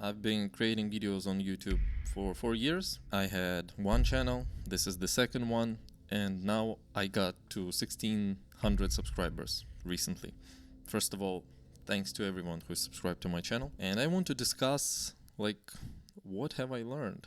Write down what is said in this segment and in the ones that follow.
I've been creating videos on YouTube for 4 years. I had one channel, this is the second one, and now I got to 1600 subscribers recently. First of all, thanks to everyone who subscribed to my channel. And I want to discuss, what have I learned?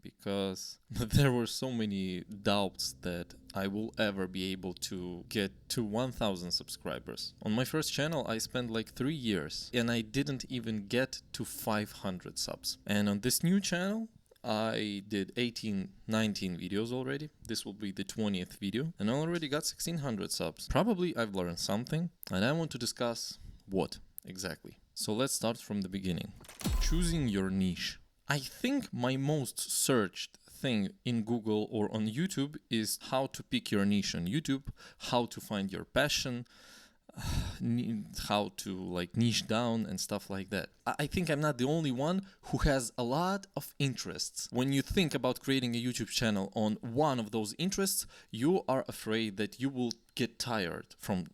Because there were so many doubts that I will ever be able to get to 1000 subscribers. On my first channel, I spent 3 years and I didn't even get to 500 subs. And on this new channel, I did 19 videos already. This will be the 20th video and I already got 1600 subs. Probably I've learned something and I want to discuss what exactly. So let's start from the beginning. Choosing your niche. I think my most searched thing in Google or on YouTube is how to pick your niche on YouTube, how to find your passion, how to niche down and stuff like that. I think I'm not the only one who has a lot of interests. When you think about creating a YouTube channel on one of those interests, you are afraid that you will get tired from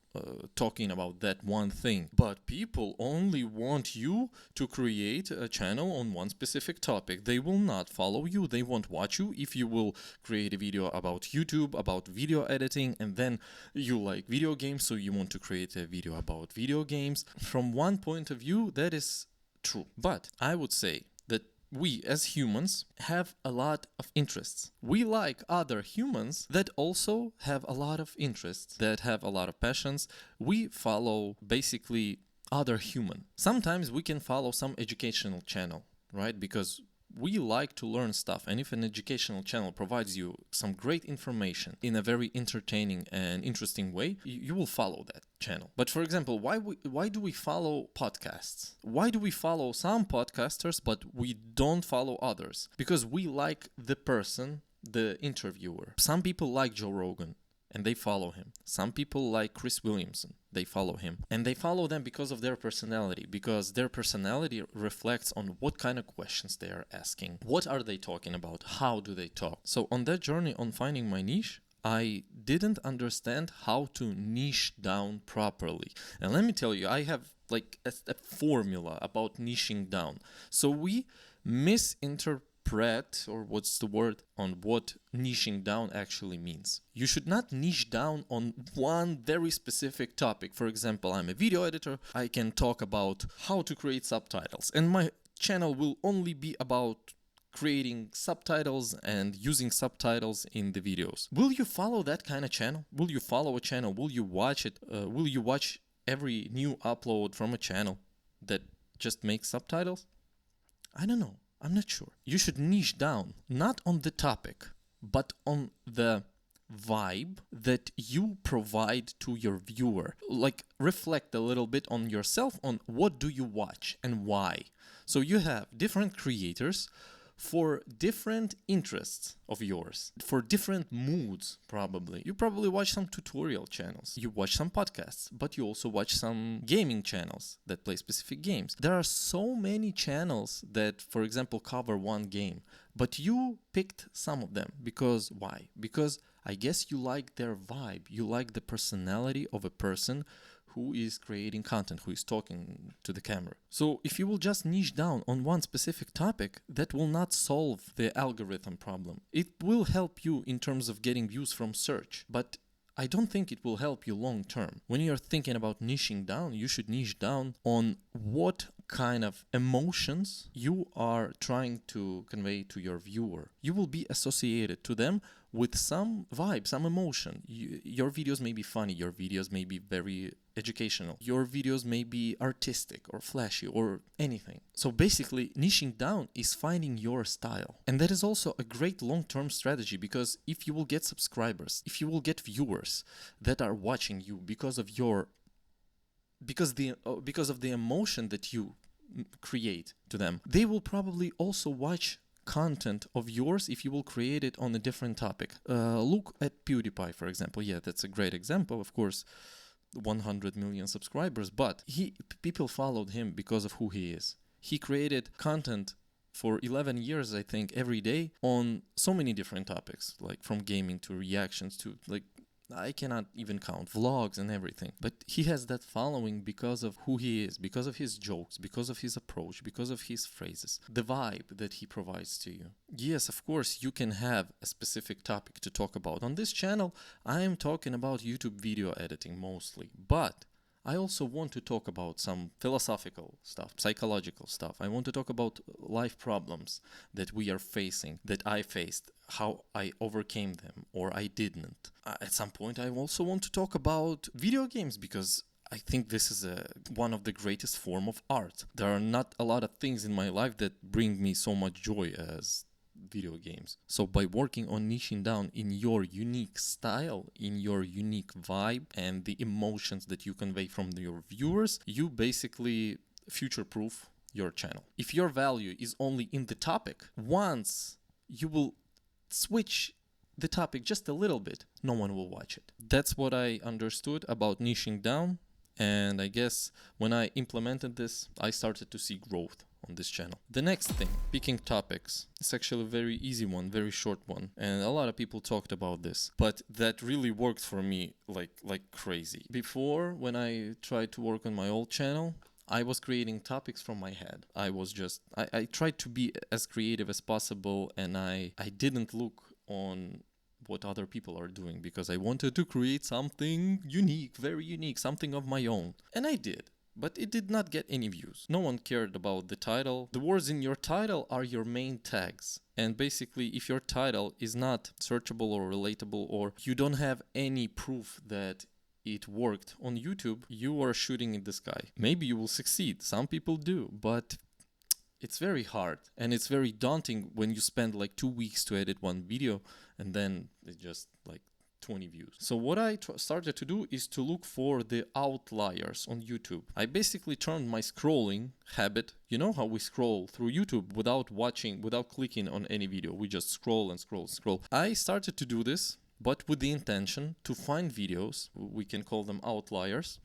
talking about that one thing. But people only want you to create a channel on one specific topic. They will not follow you. They won't watch you if you will create a video about YouTube, about video editing, and then you like video games, so you want to create a video about video games. From one point of view, that is true. But I would say that we as humans have a lot of interests. We like other humans that also have a lot of interests, that have a lot of passions. We follow basically other human. Sometimes we can follow some educational channel, right? Because we like to learn stuff, and if an educational channel provides you some great information in a very entertaining and interesting way, you will follow that channel. But for example, why do we follow podcasts? Why do we follow some podcasters but we don't follow others? Because we like the person, the interviewer. Some people like Joe Rogan and they follow him. Some people like Chris Williamson, they follow him. And they follow them because of their personality, because their personality reflects on what kind of questions they are asking. What are they talking about? How do they talk? So on that journey on finding my niche, I didn't understand how to niche down properly. And let me tell you, I have a formula about niching down. So we misinterpret, or what's the word, on what niching down actually means. You should not niche down on one very specific topic. For example, I'm a video editor. I can talk about how to create subtitles, and my channel will only be about creating subtitles and using subtitles in the videos. Will you follow that kind of channel? Will you follow a channel? Will you watch it? Will you watch every new upload from a channel that just makes subtitles? I don't know. I'm not sure. You should niche down, not on the topic, but on the vibe that you provide to your viewer. Reflect a little bit on yourself, on what do you watch and why. So you have different creators for different interests of yours, for different moods probably. You probably watch some tutorial channels, you watch some podcasts, but you also watch some gaming channels that play specific games. There are so many channels that, for example, cover one game, but you picked some of them. Because why? Because I guess you like their vibe, you like the personality of a person who is creating content, who is talking to the camera. So if you will just niche down on one specific topic, that will not solve the algorithm problem. It will help you in terms of getting views from search, but I don't think it will help you long term. When you're thinking about niching down, you should niche down on what kind of emotions you are trying to convey to your viewer. You will be associated to them with some vibe, some emotion. Your videos may be funny, your videos may be very educational, your videos may be artistic or flashy or anything. So basically, niching down is finding your style. And that is also a great long-term strategy, because if you will get subscribers, if you will get viewers that are watching you because of the emotion that you create to them, they will probably also watch content of yours if you will create it on a different topic. Look at PewDiePie, for example. Yeah, that's a great example. Of course, 100 million subscribers, but people followed him because of who he is. He created content for 11 years, I think, every day on so many different topics, from gaming to reactions to I cannot even count vlogs and everything. But he has that following because of who he is, because of his jokes, because of his approach, because of his phrases, the vibe that he provides to you. Yes, of course, you can have a specific topic to talk about. On this channel, I am talking about YouTube video editing mostly, but I also want to talk about some philosophical stuff, psychological stuff. I want to talk about life problems that we are facing, that I faced, how I overcame them or I didn't. At some point, I also want to talk about video games because I think this is one of the greatest form of art. There are not a lot of things in my life that bring me so much joy as video games. So by working on niching down in your unique style, in your unique vibe and the emotions that you convey from your viewers, you basically future-proof your channel. If your value is only in the topic, once you will switch the topic just a little bit, no one will watch it. That's what I understood about niching down. And I guess when I implemented this, I started to see growth on this channel. The next thing, picking topics. It's actually a very easy one, very short one. And a lot of people talked about this, but that really worked for me like crazy. Before, when I tried to work on my old channel, I was creating topics from my head. I tried to be as creative as possible, and I didn't look on what other people are doing because I wanted to create something unique, very unique, something of my own. And I did. But it did not get any views. No one cared about the title. The words in your title are your main tags. And basically, if your title is not searchable or relatable, or you don't have any proof that it worked on YouTube, you are shooting in the sky. Maybe you will succeed. Some people do, but it's very hard. And it's very daunting when you spend like 2 weeks to edit one video and then it just like 20 views. So what I started to do is to look for the outliers on YouTube. I basically turned my scrolling habit. You know how we scroll through YouTube without watching, without clicking on any video. We just scroll and scroll, scroll. I started to do this, but with the intention to find videos, we can call them outliers,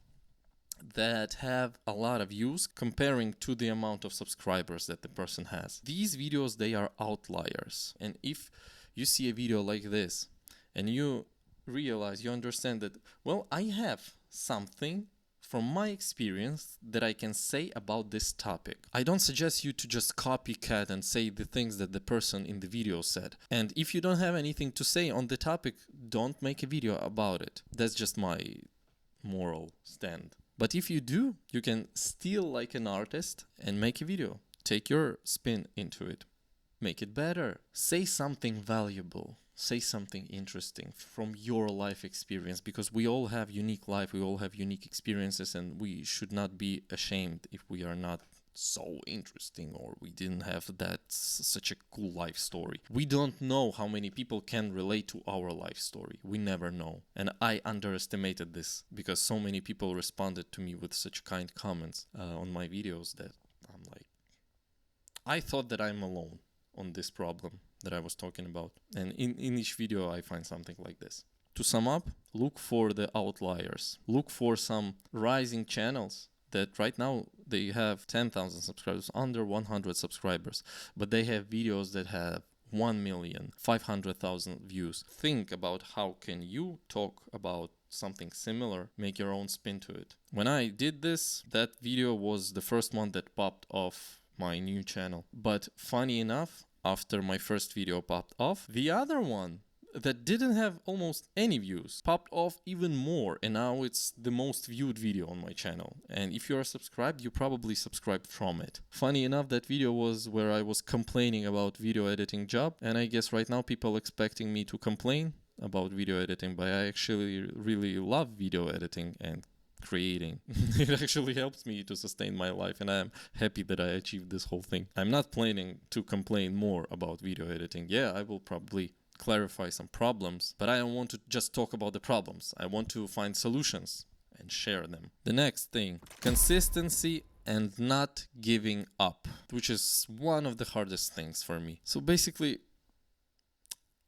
that have a lot of views comparing to the amount of subscribers that the person has. These videos, they are outliers. And if you see a video like this and you realize, you understand that, well, I have something from my experience that I can say about this topic. I don't suggest you to just copycat and say the things that the person in the video said. And if you don't have anything to say on the topic, don't make a video about it. That's just my moral stand. But if you do, you can steal like an artist and make a video. Take your spin into it. Make it better. Say something valuable. Say something interesting from your life experience, because we all have unique life, we all have unique experiences, and we should not be ashamed if we are not so interesting or we didn't have such a cool life story. We don't know how many people can relate to our life story. We never know. And I underestimated this because so many people responded to me with such kind comments on my videos that I'm like, I thought that I'm alone on this problem that I was talking about. And in each video I find something like this. To sum up, look for the outliers. Look for some rising channels that right now they have 10,000 subscribers, under 100 subscribers, but they have videos that have 1,500,000 views. Think about how can you talk about something similar, make your own spin to it. When I did this, that video was the first one that popped off my new channel. But funny enough, after my first video popped off, the other one that didn't have almost any views popped off even more, and now it's the most viewed video on my channel. And if you are subscribed, you probably subscribed from it. Funny enough, that video was where I was complaining about video editing job, and I guess right now people expecting me to complain about video editing, but I actually really love video editing and creating. It actually helps me to sustain my life, and I'm happy that I achieved this whole thing. I'm not planning to complain more about video editing. Yeah, I will probably clarify some problems, but I don't want to just talk about the problems. I want to find solutions and share them. The next thing, consistency and not giving up, which is one of the hardest things for me. So basically,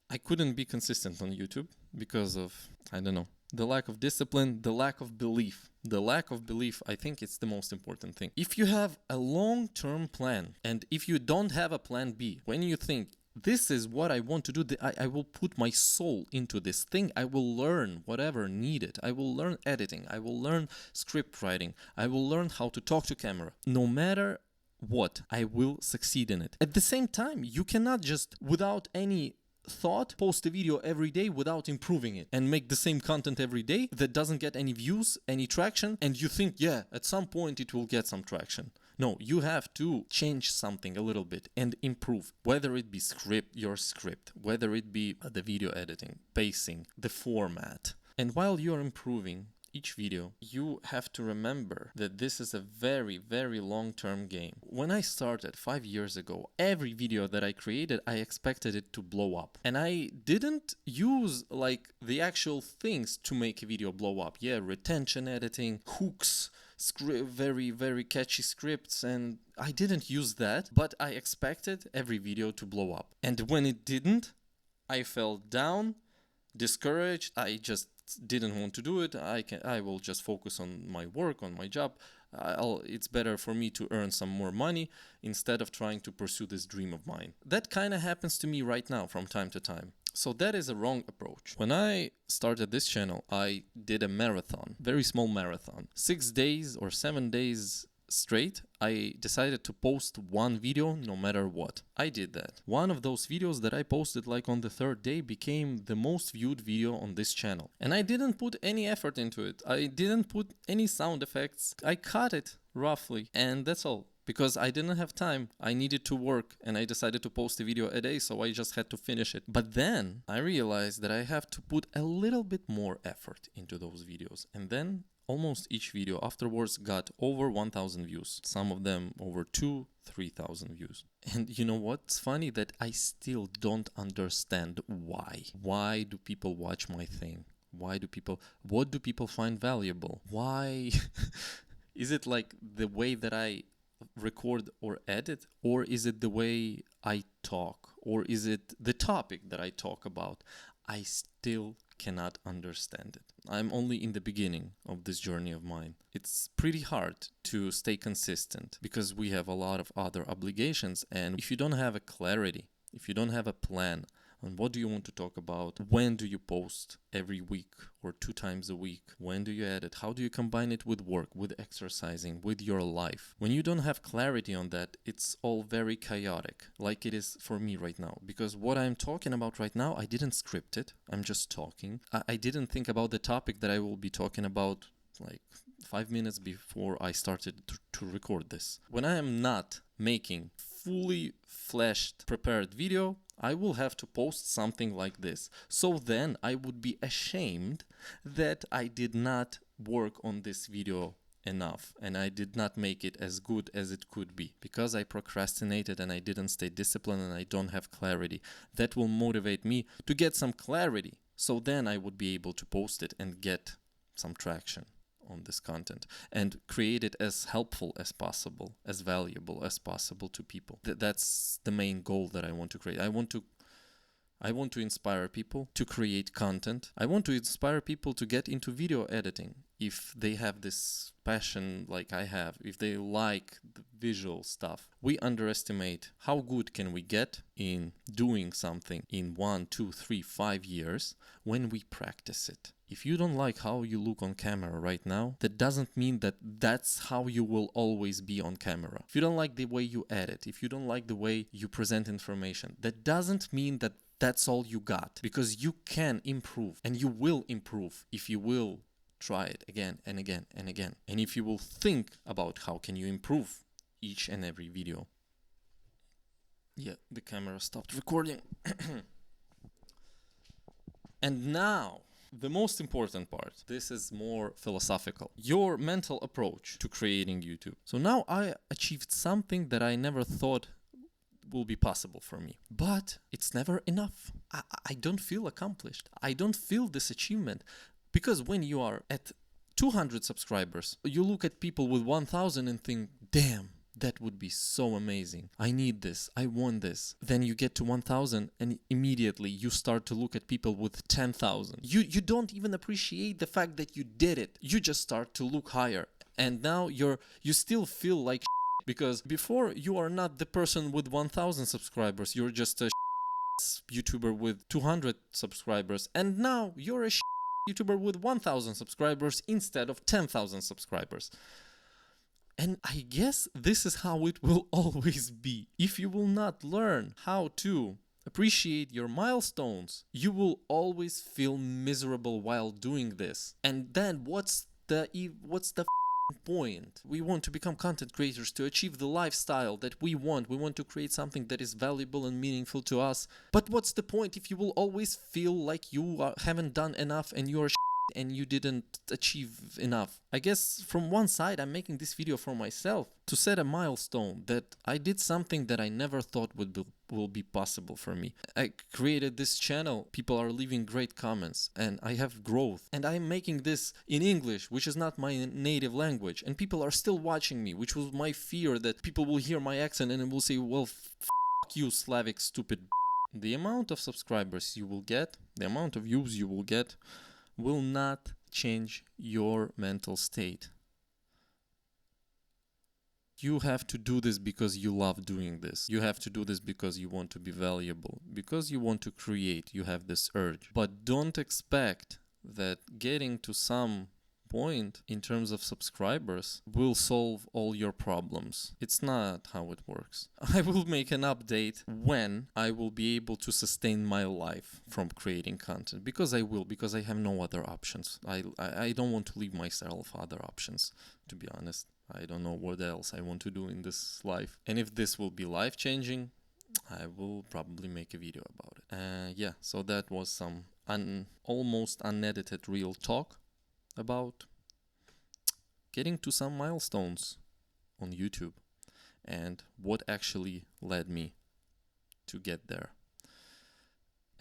I couldn't be consistent on YouTube because of, I don't know, the lack of discipline, the lack of belief. The lack of belief, I think it's the most important thing. If you have a long-term plan, and if you don't have a plan B, when you think this is what I want to do. I will put my soul into this thing. I will learn whatever needed. I will learn editing. I will learn script writing. I will learn how to talk to camera. No matter what, I will succeed in it. At the same time, you cannot just, without any thought, post a video every day without improving it and make the same content every day that doesn't get any views, any traction, and you think, yeah, at some point it will get some traction. No, you have to change something a little bit and improve, whether it be your script, whether it be the video editing, pacing, the format. And while you're improving each video, you have to remember that this is a very, very long-term game. When I started 5 years ago, every video that I created, I expected it to blow up. And I didn't use like the actual things to make a video blow up. Yeah, retention editing, hooks, very, very catchy scripts, and I didn't use that, but I expected every video to blow up. And when it didn't, I fell down, discouraged. I just didn't want to do it. I will just focus on my work, on my job. It's better for me to earn some more money instead of trying to pursue this dream of mine. That kind of happens to me right now from time to time. So that is a wrong approach. When I started this channel, I did a marathon, very small marathon. 6 days or 7 days straight, I decided to post one video no matter what. I did that. One of those videos that I posted like on the 3rd day became the most viewed video on this channel. And I didn't put any effort into it. I didn't put any sound effects. I cut it roughly, and that's all. Because I didn't have time, I needed to work, and I decided to post a video a day, so I just had to finish it. But then I realized that I have to put a little bit more effort into those videos. And then almost each video afterwards got over 1,000 views. Some of them over 2,000-3,000 views. And you know what's funny? That I still don't understand why. Why do people watch my thing? What do people find valuable? Why? Is it like the way that I record or edit, or is it the way I talk, or is it the topic that I talk about? I still cannot understand it. I'm only in the beginning of this journey of mine. It's pretty hard to stay consistent because we have a lot of other obligations, and if you don't have a clarity, if you don't have a plan on what do you want to talk about, when do you post every week or 2 times a week, when do you edit, how do you combine it with work, with exercising, with your life? When you don't have clarity on that, it's all very chaotic, like it is for me right now. Because what I'm talking about right now, I didn't script it, I'm just talking. I didn't think about the topic that I will be talking about like 5 minutes before I started to record this. When I am not making fully fleshed, prepared video, I will have to post something like this. So then I would be ashamed that I did not work on this video enough and I did not make it as good as it could be because I procrastinated and I didn't stay disciplined and I don't have clarity. That will motivate me to get some clarity. So then I would be able to post it and get some traction on this content and create it as helpful as possible, as valuable as possible to people. That's the main goal that I want to create. I want to inspire people to create content. I want to inspire people to get into video editing if they have this passion like I have, if they like the visual stuff. We underestimate how good can we get in doing something in 1, 2, 3, 5 years when we practice it. If you don't like how you look on camera right now, that doesn't mean that that's how you will always be on camera. If you don't like the way you edit, if you don't like the way you present information, that doesn't mean that that's all you got, because you can improve and you will improve if you will try it again and again and again. And if you will think about how can you improve each and every video. Yeah, the camera stopped recording. And now, the most important part, this is more philosophical, your mental approach to creating YouTube. So now I achieved something that I never thought will be possible for me. But it's never enough. I don't feel accomplished. I don't feel this achievement. Because when you are at 200 subscribers, you look at people with 1,000 and think, damn, that would be so amazing. I need this. I want this. Then you get to 1,000 and immediately you start to look at people with 10,000. You don't even appreciate the fact that you did it. You just start to look higher. And now you still feel like because before you are not the person with 1,000 subscribers. You're just a YouTuber with 200 subscribers, and now you're a YouTuber with 1,000 subscribers instead of 10,000 subscribers. And I guess this is how it will always be. If you will not learn how to appreciate your milestones, you will always feel miserable while doing this. And then what's the point? We want to become content creators to achieve the lifestyle that we want. We want to create something that is valuable and meaningful to us. But what's the point if you will always feel like you haven't done enough and you're and you didn't achieve enough? I guess from one side I'm making this video for myself to set a milestone that I did something that I never thought will be possible for me. I created this channel, people are leaving great comments, and I have growth, and I'm making this in English, which is not my native language, and people are still watching me, which was my fear that people will hear my accent and will say, well, fuck you, Slavic stupid. The amount of subscribers you will get, the amount of views you will get, will not change your mental state. You have to do this because you love doing this. You have to do this because you want to be valuable, because you want to create. You have this urge. But don't expect that getting to some point in terms of subscribers will solve all your problems. It's not how it works. I will make an update when I will be able to sustain my life from creating content, because I have no other options. I don't want to leave myself other options, to be honest. I don't know what else I want to do in this life. And if this will be life-changing, I will probably make a video about it. Yeah, so that was some almost unedited real talk about getting to some milestones on YouTube and what actually led me to get there.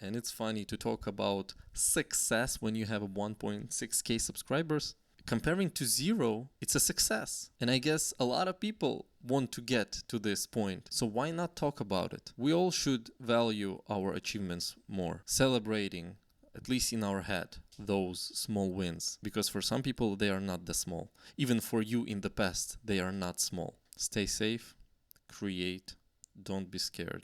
And it's funny to talk about success when you have 1.6k subscribers. Comparing to 0, it's a success. And I guess a lot of people want to get to this point. So why not talk about it? We all should value our achievements more, celebrating, at least in our head, those small wins. Because for some people, they are not that small. Even for you in the past, they are not small. Stay safe, create, don't be scared.